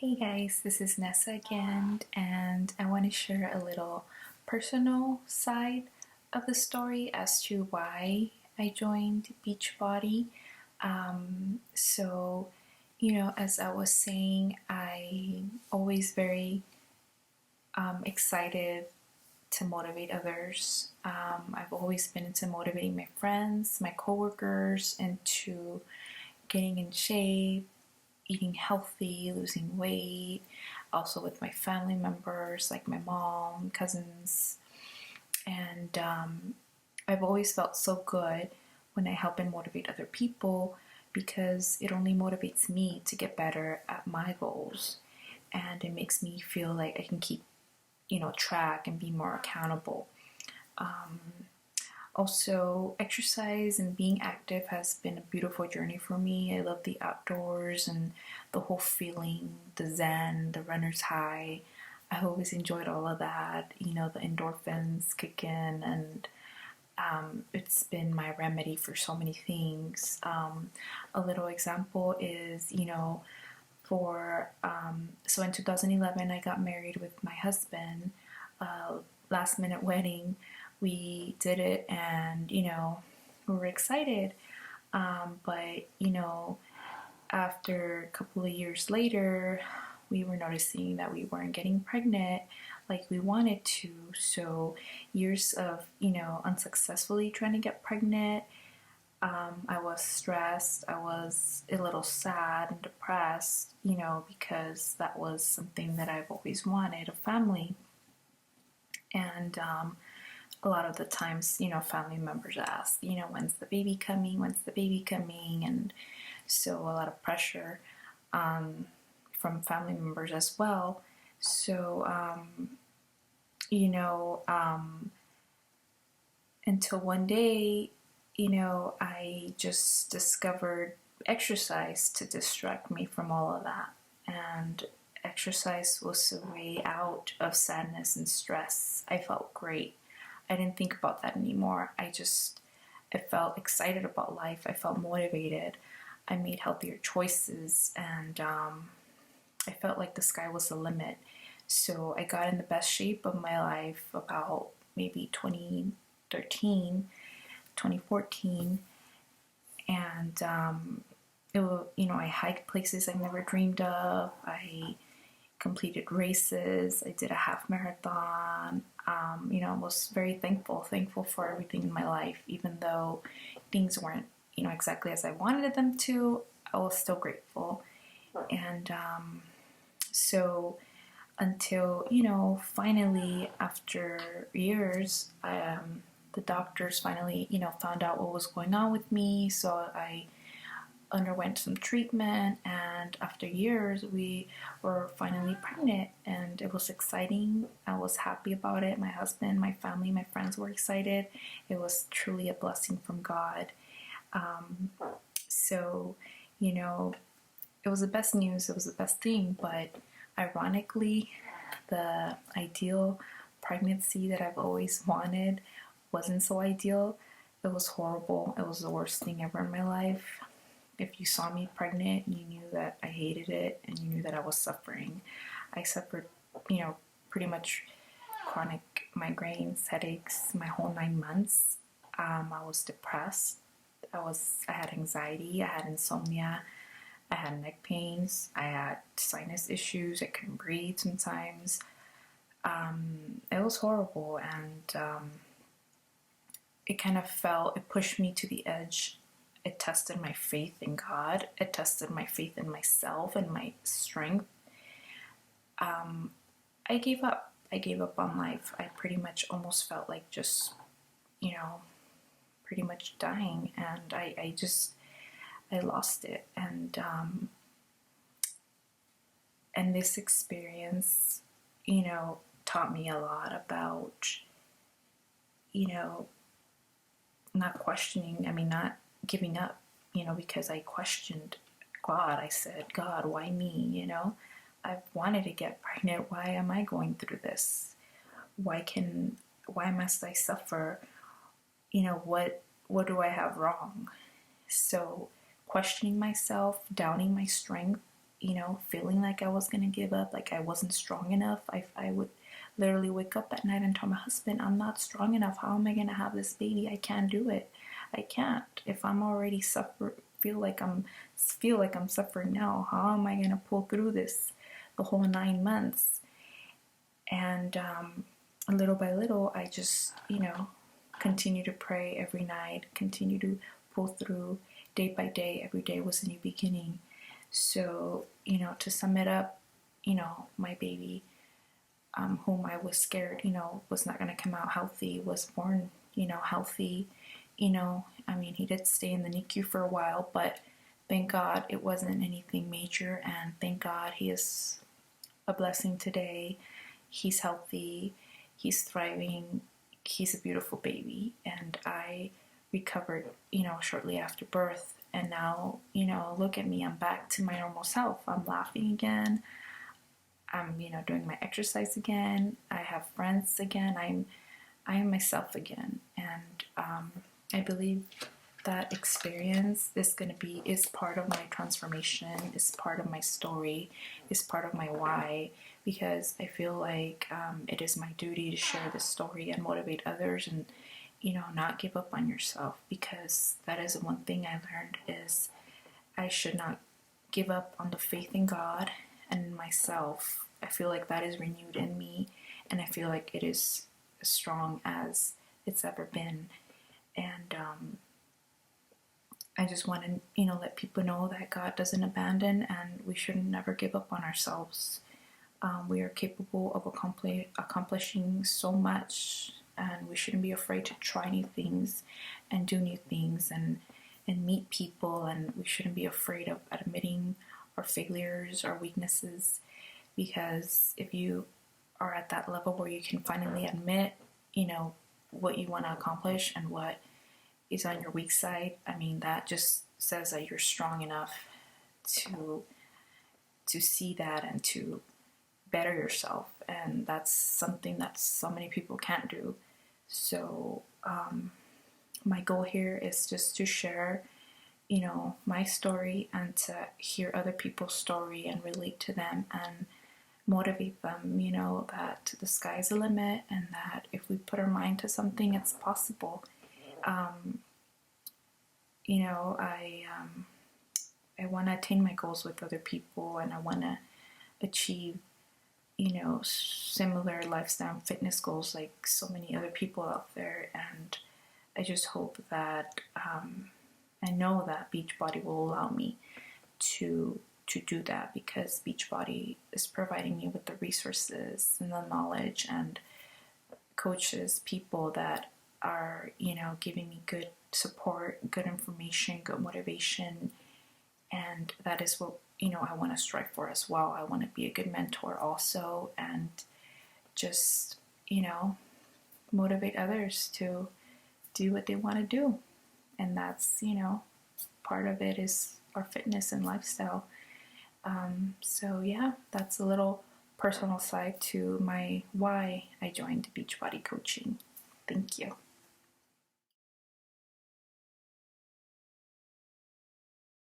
Hey guys, this is Nessa again, and I want to share a little personal side of the story as to why I joined Beachbody. As I was saying, I'm always very excited to motivate others. I've always been into motivating my friends, my coworkers, into getting in shape, eating healthy, losing weight, also with my family members like my mom, cousins. And I've always felt so good when I help and motivate other people because it only motivates me to get better at my goals. And it makes me feel like I can keep, track and be more accountable. Also, exercise and being active has been a beautiful journey for me. I love the outdoors and the whole feeling, the zen, the runner's high. I always enjoyed all of that. The endorphins kick in, and it's been my remedy for so many things. A little example is, so in 2011, I got married with my husband. Last minute wedding. We did it, and we were excited. But after a couple of years later, we were noticing that we weren't getting pregnant like we wanted to. So years of unsuccessfully trying to get pregnant. I was stressed. I was a little sad and depressed, because that was something that I've always wanted, a family. And a lot of the times, family members ask, when's the baby coming? When's the baby coming? And so a lot of pressure from family members as well. So, until one day, I just discovered exercise to distract me from all of that. And exercise was a way out of sadness and stress. I felt great. I didn't think about that anymore. I felt excited about life. I felt motivated. I made healthier choices, and I felt like the sky was the limit. So I got in the best shape of my life about maybe 2013, 2014, and I hiked places I never dreamed of. I completed races. I did a half marathon. I was very thankful for everything in my life, even though things weren't, exactly as I wanted them to. I was still grateful. And so until, finally, after years, the doctors finally, found out what was going on with me. So I underwent some treatment, and after years we were finally pregnant, and it was exciting. I was happy about it. My husband, my family, my friends were excited. It was truly a blessing from God. So it was the best news. It was the best thing. But ironically, the ideal pregnancy that I've always wanted wasn't so ideal. It was horrible. It was the worst thing ever in my life. If you saw me pregnant, you knew that I hated it, and you knew that I was suffering. I suffered, pretty much chronic migraines, headaches, my whole 9 months. I was depressed. I had anxiety. I had insomnia. I had neck pains. I had sinus issues. I couldn't breathe sometimes. It was horrible, and it pushed me to the edge. It tested my faith in God. It tested my faith in myself and my strength. I gave up. I gave up on life. I pretty much almost felt like just, pretty much dying. And I lost it. And this experience, taught me a lot about, not questioning, not giving up, because I questioned God. I said, God, why me? I've wanted to get pregnant. Why am I going through this? Why must I suffer? What do I have wrong? So questioning myself, doubting my strength, feeling like I was gonna give up, like I wasn't strong enough. I would literally wake up at night and tell my husband, I'm not strong enough. How am I gonna have this baby? I can't do it. I can't. If I'm already feel like I'm suffering now, how am I gonna pull through this the whole 9 months? And little by little, I just, continue to pray every night, continue to pull through day by day. Every day was a new beginning. So, to sum it up, my baby, whom I was scared, was not going to come out healthy, was born, healthy. He did stay in the NICU for a while, but thank God it wasn't anything major, and thank God he is a blessing today. He's healthy, he's thriving, he's a beautiful baby, and I recovered, shortly after birth. And now, look at me, I'm back to my normal self. I'm laughing again. I'm, doing my exercise again. I have friends again. I am myself again. And I believe that experience is part of my transformation, is part of my story, is part of my why, because I feel like it is my duty to share this story and motivate others, and not give up on yourself, because that is one thing I learned, is I should not give up on the faith in God and in myself. I feel like that is renewed in me, and I feel like it is as strong as it's ever been. And I just want to, let people know that God doesn't abandon, and we should never give up on ourselves. We are capable of accomplishing so much, and we shouldn't be afraid to try new things and do new things and meet people, and we shouldn't be afraid of admitting our failures, our weaknesses, because if you are at that level where you can finally admit, what you want to accomplish and what is on your weak side, that just says that you're strong enough to see that and to better yourself. And that's something that so many people can't do. So my goal here is just to share, my story, and to hear other people's story and relate to them and motivate them, that the sky's the limit, and that if we put our mind to something, it's possible. I want to attain my goals with other people, and I want to achieve, similar lifestyle and fitness goals like so many other people out there. And I just hope that I know that Beachbody will allow me to do that, because Beachbody is providing me with the resources and the knowledge and coaches, people that are, giving me good support, good information, good motivation. And that is what, I want to strive for as well. I want to be a good mentor also, and just, motivate others to do what they want to do. And that's, part of it is our fitness and lifestyle. So yeah, that's a little personal side to my why I joined Beachbody Coaching. Thank you.